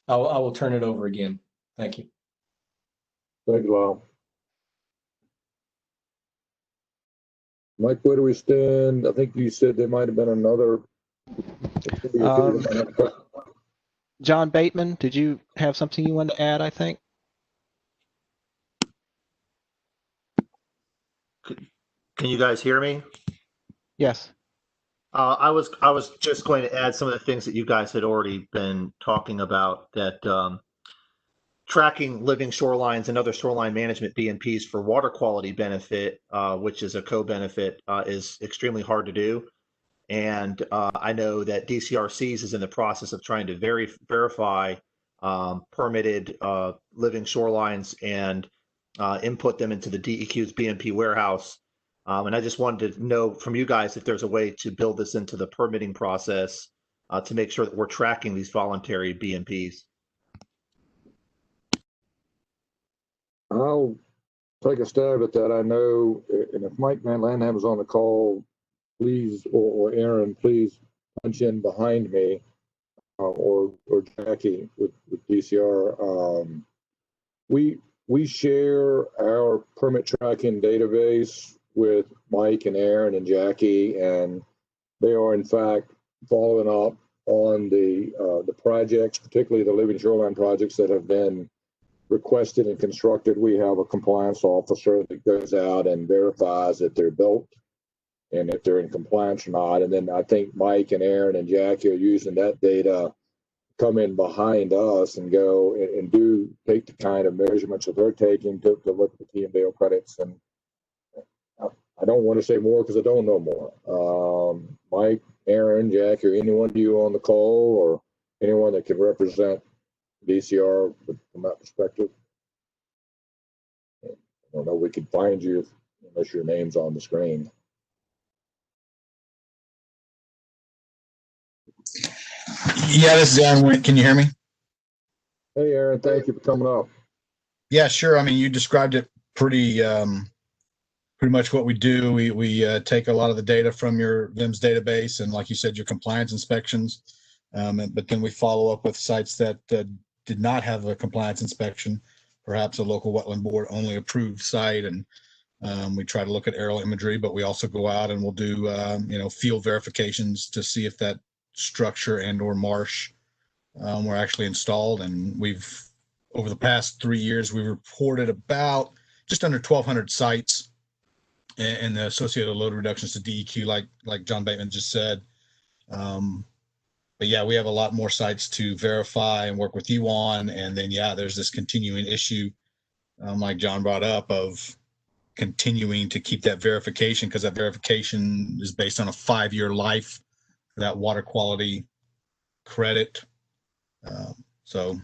I will turn it over again. Thank you. Thank you, Lyle. Mike, where do we stand? I think you said there might have been another. John Bateman, did you have something you wanted to add, I think? Can you guys hear me? Yes. I was just going to add some of the things that you guys had already been talking about, that tracking living shorelines and other shoreline management BMPs for water quality benefit, which is a co-benefit, is extremely hard to do. And I know that DCRCs is in the process of trying to verify permitted living shorelines and input them into the DEQ's BMP warehouse. And I just wanted to know from you guys if there's a way to build this into the permitting process to make sure that we're tracking these voluntary BMPs. I'll take a stab at that. I know, and if Mike Van Landham is on the call, please, or Aaron, please punch in behind me, or Jackie with DCR. We share our permit tracking database with Mike and Aaron and Jackie, and they are in fact following up on the projects, particularly the living shoreline projects that have been requested and constructed. We have a compliance officer that goes out and verifies that they're built and if they're in compliance or not. And then I think Mike and Aaron and Jackie are using that data, come in behind us and go and do take the kind of measurements that they're taking to look at the TMDL credits. And I don't want to say more because I don't know more. Mike, Aaron, Jackie, or anyone of you on the call, or anyone that can represent DCR from that perspective. I don't know, we could find you unless your name's on the screen. Yeah, this is Aaron. Can you hear me? Hey, Aaron, thank you for coming up. Yeah, sure. I mean, you described it pretty much what we do. We take a lot of the data from your VIMS database and, like you said, your compliance inspections. But then we follow up with sites that did not have a compliance inspection, perhaps a local wetland board only approved site, and we try to look at aerial imagery, but we also go out and we'll do field verifications to see if that structure and or marsh were actually installed. And we've, over the past 3 years, we've reported about just under 1,200 sites and the associated load reductions to DEQ, like John Bateman just said. But yeah, we have a lot more sites to verify and work with you on. And then, yeah, there's this continuing issue, like John brought up, of continuing to keep that verification, because that verification is based on a 5-year life for that water quality credit. So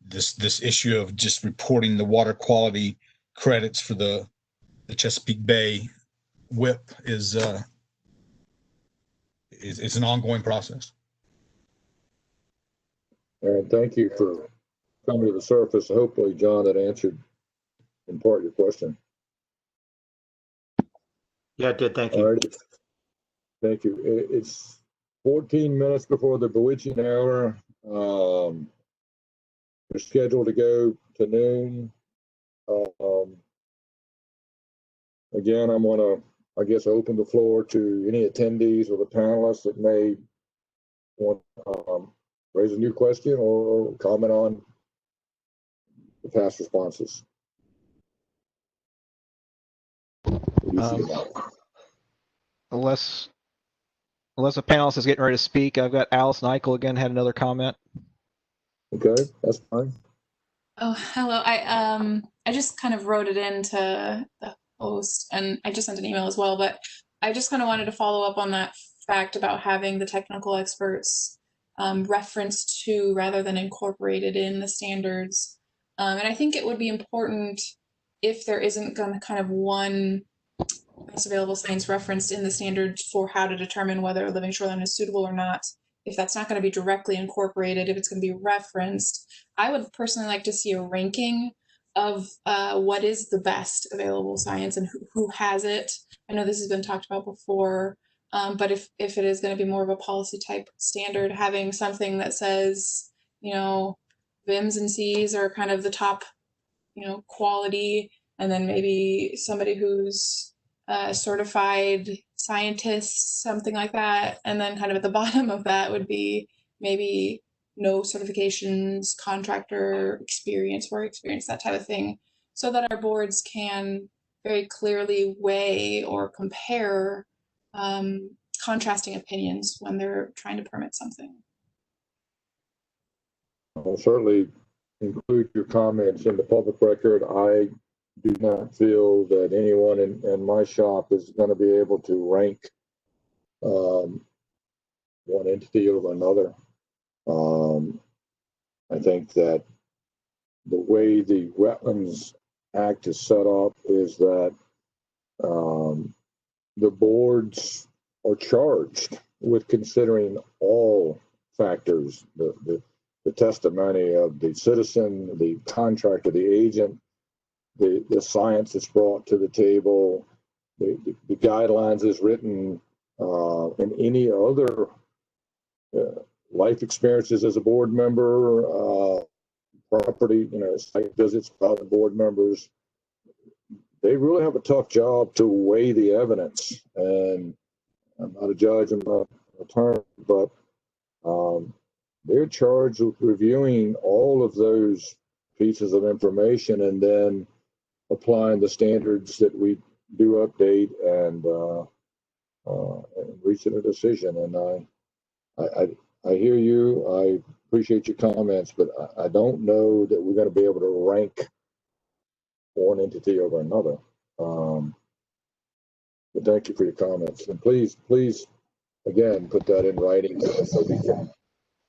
this issue of just reporting the water quality credits for the Chesapeake Bay WIP is an ongoing process. And thank you for coming to the surface. Hopefully, John, that answered in part your question. Yeah, it did. Thank you. All right. Thank you. It's 14 minutes before the bewitching hour. We're scheduled to go to noon. Again, I'm going to, I guess, open the floor to any attendees or the panelists that may want to raise a new question or comment on the past responses. Unless a panelist is getting ready to speak, I've got Allison Eichel again had another comment. Okay, that's fine. Oh, hello. I just kind of wrote it into the post, and I just sent an email as well, but I just kind of wanted to follow up on that fact about having the technical experts referenced to rather than incorporated in the standards. And I think it would be important if there isn't kind of one best available science referenced in the standards for how to determine whether a living shoreline is suitable or not. If that's not going to be directly incorporated, if it's going to be referenced, I would personally like to see a ranking of what is the best available science and who has it. I know this has been talked about before, but if it is going to be more of a policy type standard, having something that says, VIMS and Cs are kind of the top, quality, and then maybe somebody who's certified scientist, something like that. And then kind of at the bottom of that would be maybe no certifications, contractor experience, work experience, that type of thing, so that our boards can very clearly weigh or compare contrasting opinions when they're trying to permit something. I'll certainly include your comments in the public record. I do not feel that anyone in my shop is going to be able to rank one entity over another. I think that the way the Wetlands Act is set up is that the boards are charged with considering all factors, the testimony of the citizen, the contractor, the agent, the science that's brought to the table, the guidelines is written, and any other life experiences as a board member, property, site visits by the board members. They really have a tough job to weigh the evidence. And I'm not a judge, I'm not an attorney, but they're charged with reviewing all of those pieces of information and then applying the standards that we do update and reaching a decision. And I hear you. I appreciate your comments, but I don't know that we're going to be able to rank one entity over another. But thank you for your comments, and please, again, put that in writing so we can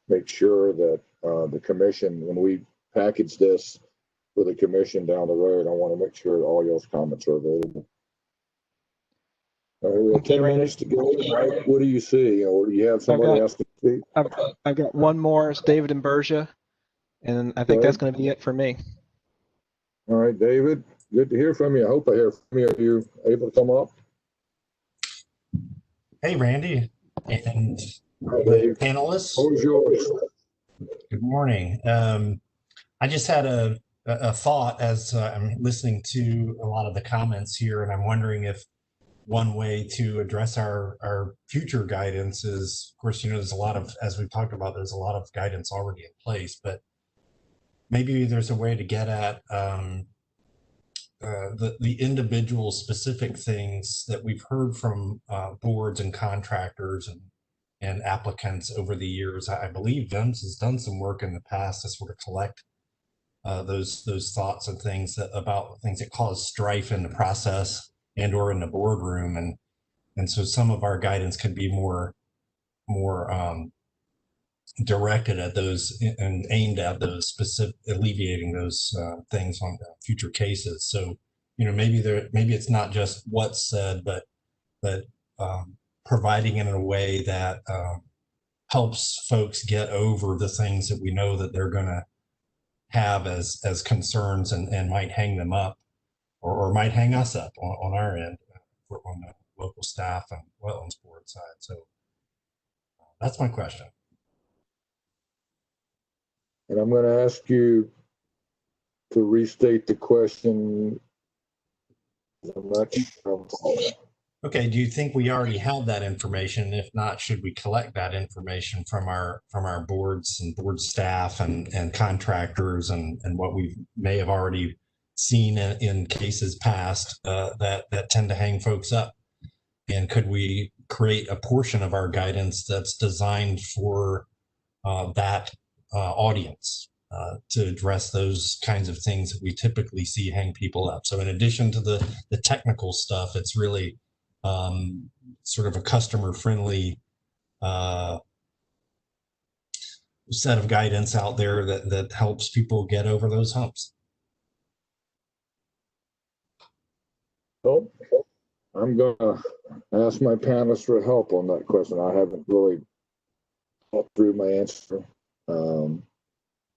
make sure that the commission, when we package this for the commission down the road, I want to make sure all y'all's comments are available. All right, we have 10 minutes to go. What do you see? Or do you have somebody else to speak? I've got one more. It's David and Bergia, and I think that's going to be it for me. All right, David. good to hear from you. I hope I hear from you. Are you able to come up? Hey, Randy and Hi, the Dave. panelists. Who's yours? Good morning. I just had a thought as I'm listening to a lot of the comments here, and I'm wondering if one way to address our future guidance is, of course, there's a lot of, as we've talked about, there's a lot of guidance already in place, but maybe there's a way to get at the individual specific things that we've heard from boards and contractors and applicants over the years. I believe VIMS has done some work in the past to sort of collect those thoughts and things about things that cause strife in the process and or in the boardroom, and so some of our guidance could be more directed at those and aimed at those specific, alleviating those things on future cases. So, maybe it's not just what's said, but providing it in a way that helps folks get over the things that we know that they're going to have as concerns and might hang them up or might hang us up on our end, on the local staff and wetlands board side. So that's my question. And I'm going to ask you to restate the question. I'm not sure. Okay, do you think we already have that information? If not, should we collect that information from our boards and board staff and contractors and what we may have already seen in cases past that tend to hang folks up? And could we create a portion of our guidance that's designed for that audience to address those kinds of things that we typically see hang people up? So in addition to the technical stuff, it's really sort of a customer-friendly set of guidance out there that helps people get over those humps. Well, I'm going to ask my panelists for help on that question. I haven't really thought through my answer.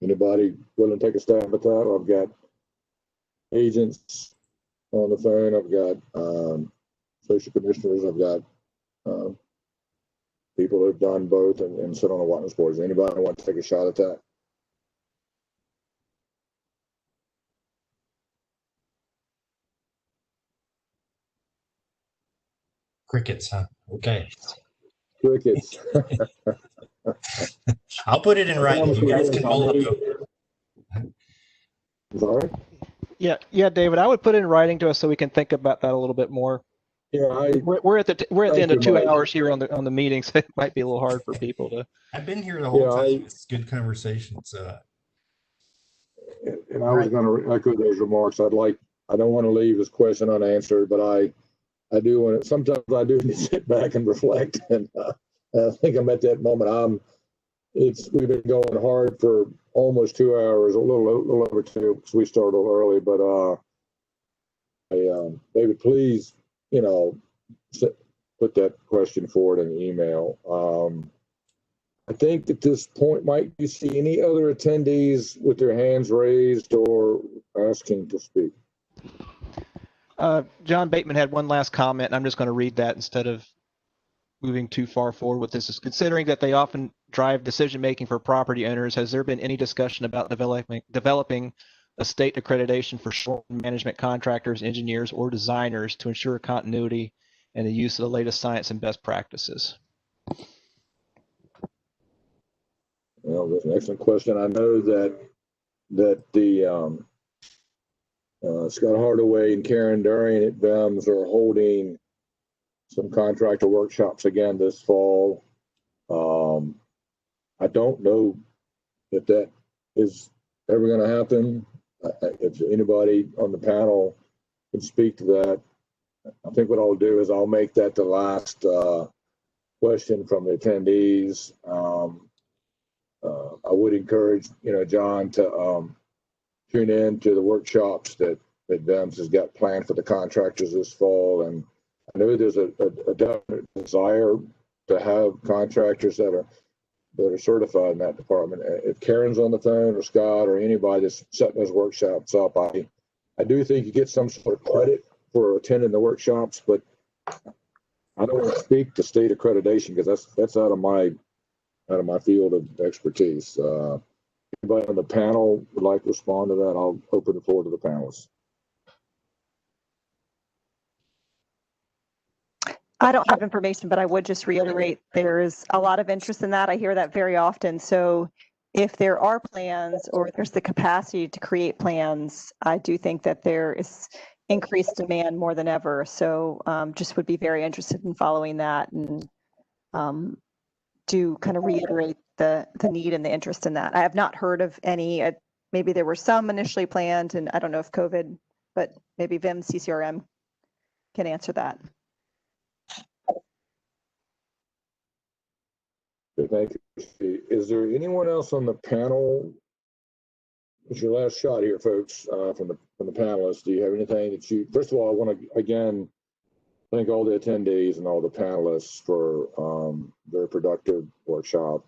Anybody willing to take a stab at that? I've got agents on the phone. I've got social commissioners. I've got people who've done both and sit on the wetlands boards. Anybody want to take a shot at that? Crickets, huh? Okay. Crickets. I'll put it in writing. You guys can mull it over. Sorry? Yeah, David, I would put it in writing to us so we can think about that a little bit more. Yeah, we're at the end of 2 Mike. hours here on the meeting, so it might be a little hard for people to. I've been here the whole time. It's good conversations. And I was going to echo those remarks. I don't want to leave this question unanswered, but I do want to. Sometimes I do need to sit back and reflect, and I think I'm at that moment. We've been going hard for almost 2 hours, a little over 2, because we started a little early. But David, please, put that question forward in the email. I think at this point, might you see any other attendees with their hands raised or asking to speak? John Bateman had one last comment, and I'm just going to read that instead of moving too far forward with this. Is considering that they often drive decision-making for property owners, has there been any discussion about developing a state accreditation for shoreline management contractors, engineers, or designers to ensure continuity and the use of the latest science and best practices? Well, that's an excellent question. I know that the Scott Hardaway and Karen Durian at VIMS are holding some contractor workshops again this fall. I don't know if that is ever going to happen. If anybody on the panel can speak to that, I think what I'll do is I'll make that the last question from the attendees. I would encourage, John to tune in to the workshops that VIMS has got planned for the contractors this fall. And I know there's a definite desire to have contractors that are certified in that department. If Karen's on the phone or Scott or anybody that's setting those workshops up, I I do think you get some sort of credit for attending the workshops, but I don't want to speak to state accreditation because that's out of my field of expertise. Anybody on the panel would like to respond to that? I'll open the floor to the panelists. I don't have information, but I would just reiterate there's a lot of interest in that. I hear that very often. So if there are plans or there's the capacity to create plans, I do think that there is increased demand more than ever. So just would be very interested in following that and do kind of reiterate the need and the interest in that. I have not heard of any, maybe there were some initially planned, and I don't know if COVID, but maybe VIM CCRM can answer that. Thank you. Is there anyone else on the panel? It's your last shot here, folks, from the panelists. Do you have anything that you? First of all, I want to again thank all the attendees and all the panelists for very productive workshop.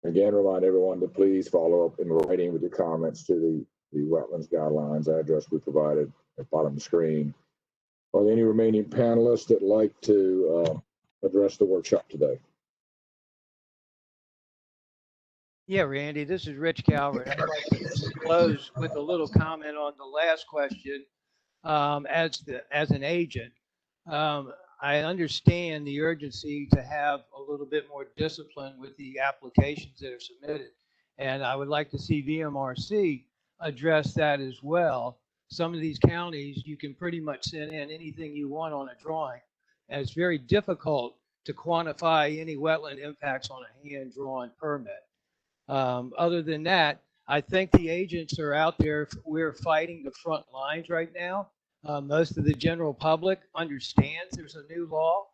Again, remind everyone to please follow up in writing with your comments to the wetlands guidelines address we provided at the bottom of the screen. Are there any remaining panelists that like to address the workshop today? Yeah, Randy, this is Rich Calvert. I'd like to close with a little comment on the last question. As an agent, I understand the urgency to have a little bit more discipline with the applications that are submitted. And I would like to see VMRC address that as well. Some of these counties, you can pretty much send in anything you want on a drawing. And it's very difficult to quantify any wetland impacts on a hand-drawn permit. Other than that, I think the agents are out there. We're fighting the front lines right now. Most of the general public understands there's a new law,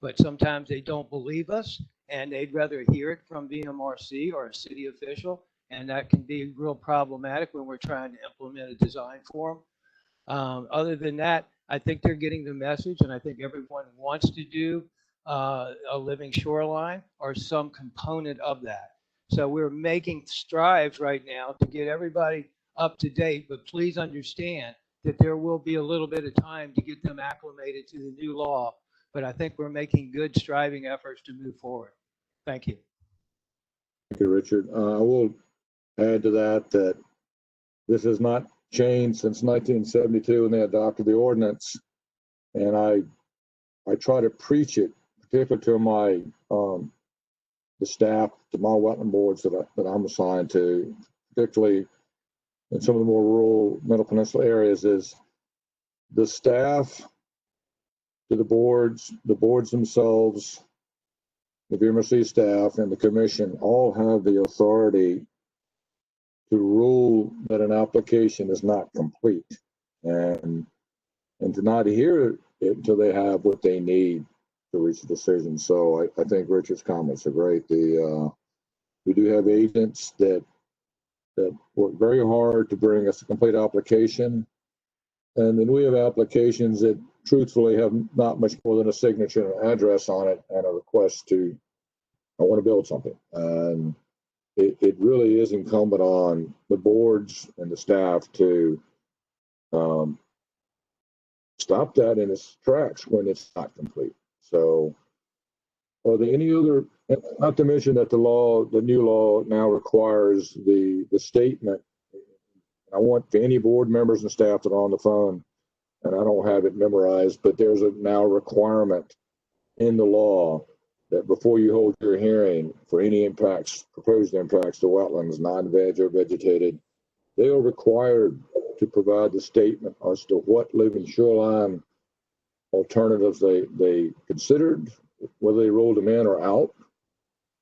but sometimes they don't believe us and they'd rather hear it from VMRC or a city official. And that can be real problematic when we're trying to implement a design for them. Other than that, I think they're getting the message, and I think everyone wants to do a living shoreline or some component of that. So we're making strides right now to get everybody up to date, but please understand that there will be a little bit of time to get them acclimated to the new law. But I think we're making good striving efforts to move forward. Thank you. Thank you, Richard. I will add to that this has not changed since 1972 when they adopted the ordinance. And I try to preach it, particularly to my the staff, to my wetland boards that I'm assigned to, particularly in some of the more rural Middle Peninsula areas, is the staff to the boards themselves, the VMRC staff and the commission all have the authority to rule that an application is not complete and to not hear it until they have what they need to reach a decision. So I think Richard's comments are great. We do have agents that work very hard to bring us a complete application. And then we have applications that truthfully have not much more than a signature and an address on it and a request to, I want to build something. And it really is incumbent on the boards and the staff to stop that in its tracks when it's not complete. So are there any other, not to mention that the new law now requires the statement. I want for any board members and staff that are on the phone, and I don't have it memorized, but there's a now requirement in the law that before you hold your hearing for any impacts, proposed impacts to wetlands, non-veg or vegetated, they are required to provide the statement as to what living shoreline alternatives they considered, whether they rolled them in or out.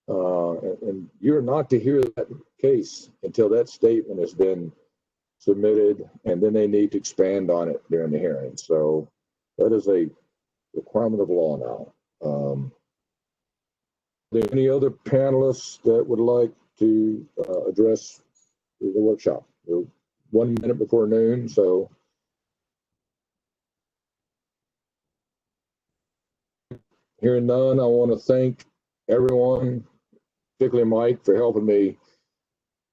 And you're not to hear that case until that statement has been submitted, and then they need to expand on it during the hearing. So that is a requirement of law now. Are there any other panelists that would like to address the workshop? We're 1 minute before noon, so. Hearing none, I want to thank everyone, particularly Mike, for helping me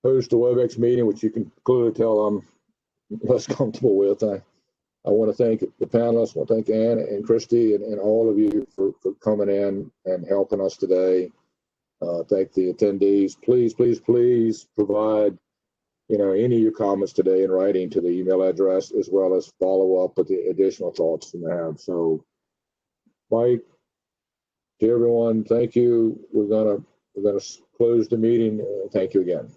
host a WebEx meeting, which you can clearly tell I'm less comfortable with. I want to thank the panelists. I want to thank Ann and Christy and all of you for coming in and helping us today. Thank the attendees. Please, please, please provide, any of your comments today in writing to the email address, as well as follow up with the additional thoughts you have. So, Mike, to everyone, thank you. We're gonna close the meeting. Thank you again.